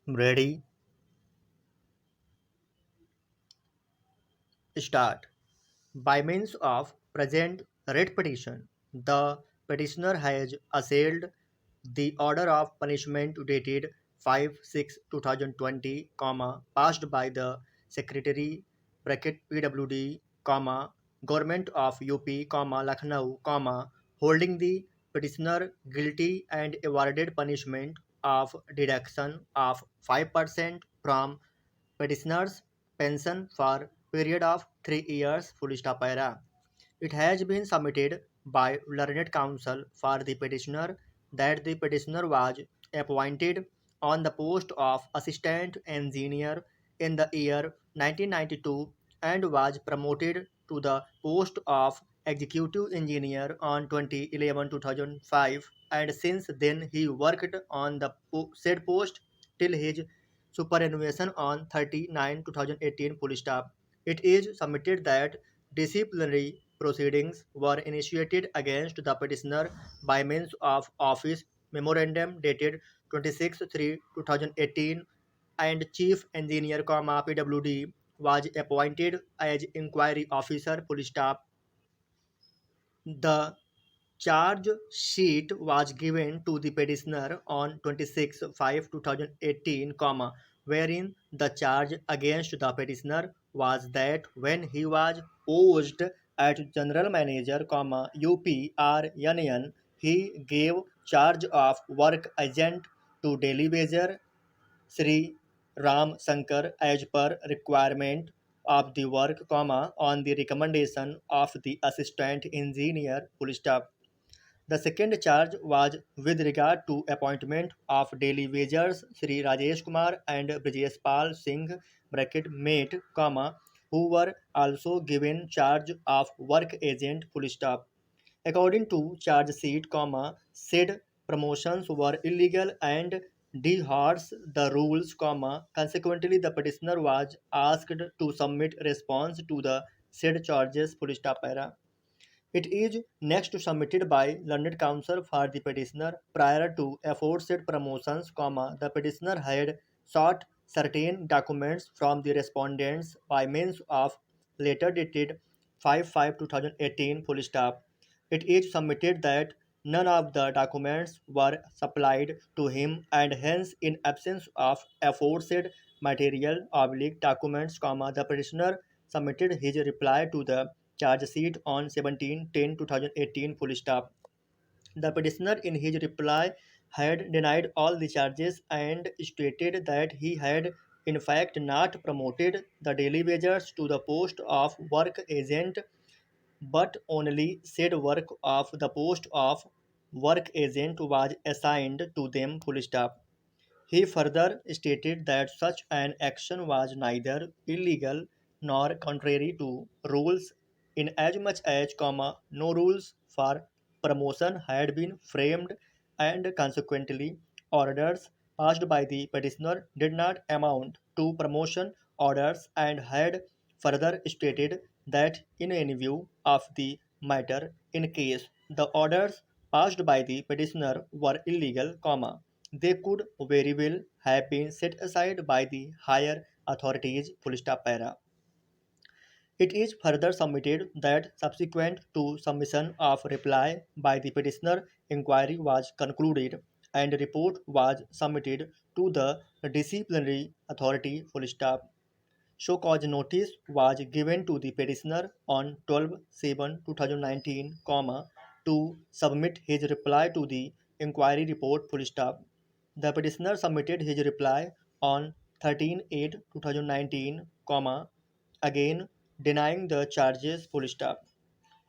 Ready, start. By means of present writ petition, the petitioner has assailed the order of punishment dated 5/6/2020, passed by the Secretary PWD, Government of UP, Lucknow, holding the petitioner guilty and awarded punishment of deduction of 5% from petitioner's pension for period of 3 years full stop era. It has been submitted by learned counsel for the petitioner that the petitioner was appointed on the post of assistant engineer in the year 1992 and was promoted to the post of executive engineer on 2011-2005, and since then he worked on the said post till his superannuation on 30/9/2018 full stop. It is submitted that disciplinary proceedings were initiated against the petitioner by means of office memorandum dated 26/3/2018, and chief engineer, PWD was appointed as inquiry officer full stop. The charge sheet was given to the petitioner on 26/5/2018, wherein the charge against the petitioner was that when he was posted at General Manager, UPRNN, he gave charge of work agent to Delhi Bazaar Sri Ram Shankar as per requirement of the work, on the recommendation of the assistant engineer full stop. The second charge was with regard to appointment of daily wagers Sri Rajesh Kumar and Brijesh Pal Singh mate, who were also given charge of work agent full stop. According to charge sheet, said promotions were illegal and dehearts the rules, consequently the petitioner was asked to submit response to the said charges full stop para. It is next submitted by learned counsel for the petitioner. Prior to aforesaid promotions, the petitioner had sought certain documents from the respondents by means of letter dated 5/5/2018 full stop. It is submitted that none of the documents were supplied to him, and hence in absence of aforesaid material documents, the petitioner submitted his reply to the charge sheet on 17/10/2018 full stop. The petitioner in his reply had denied all the charges and stated that he had in fact not promoted the daily wagers to the post of work agent, but only said work of the post of work agent was assigned to them full stop. He further stated that such an action was neither illegal nor contrary to rules, inasmuch as, no rules for promotion had been framed, and consequently orders passed by the petitioner did not amount to promotion orders, and had further stated that in any view of the matter, in case the orders passed by the petitioner were illegal, they could very well have been set aside by the higher authorities. Full stop para. It is further submitted that subsequent to submission of reply by the petitioner, inquiry was concluded and report was submitted to the disciplinary authority. Full stop. Show cause notice was given to the petitioner on 12/7/2019, to submit his reply to the inquiry report. Full stop. The petitioner submitted his reply on 13/8/2019, again denying the charges. Full stop.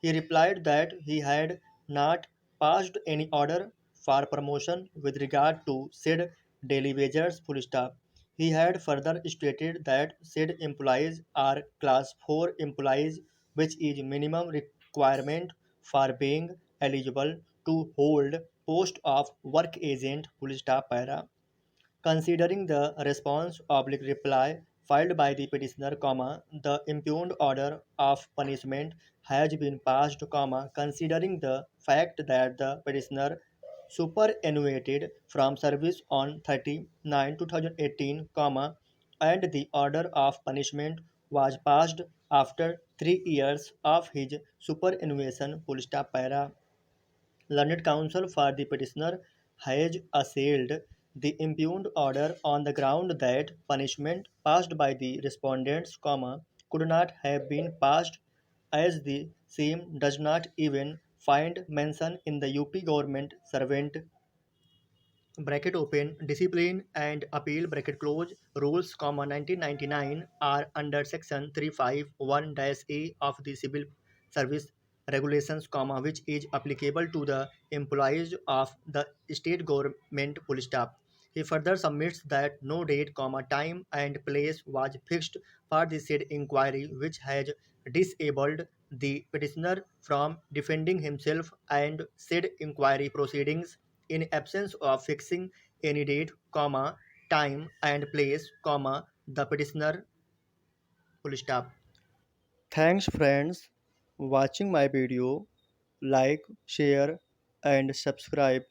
He replied that he had not passed any order for promotion with regard to said daily wages. Full stop. He had further stated that said employees are class 4 employees, which is minimum requirement for being eligible to hold post of work agent. Full stop para. Considering the response reply filed by the petitioner, the impugned order of punishment has been passed, considering the fact that the petitioner superannuated from service on 39 2018, and the order of punishment was passed after 3 years of his superannuation. Para. Learned counsel for the petitioner has assailed the impugned order on the ground that punishment passed by the respondents, could not have been passed, as the same does not even find mention in the UP government servant bracket open discipline and appeal bracket close rules, 1999 are under section 351-A of the civil service regulations, which is applicable to the employees of the state government. He further submits that no date, time and place was fixed for the said inquiry, which has disabled the petitioner from defending himself, and said inquiry proceedings in absence of fixing any date, time and place, the petitioner. Thanks friends watching my video. Like, share and subscribe.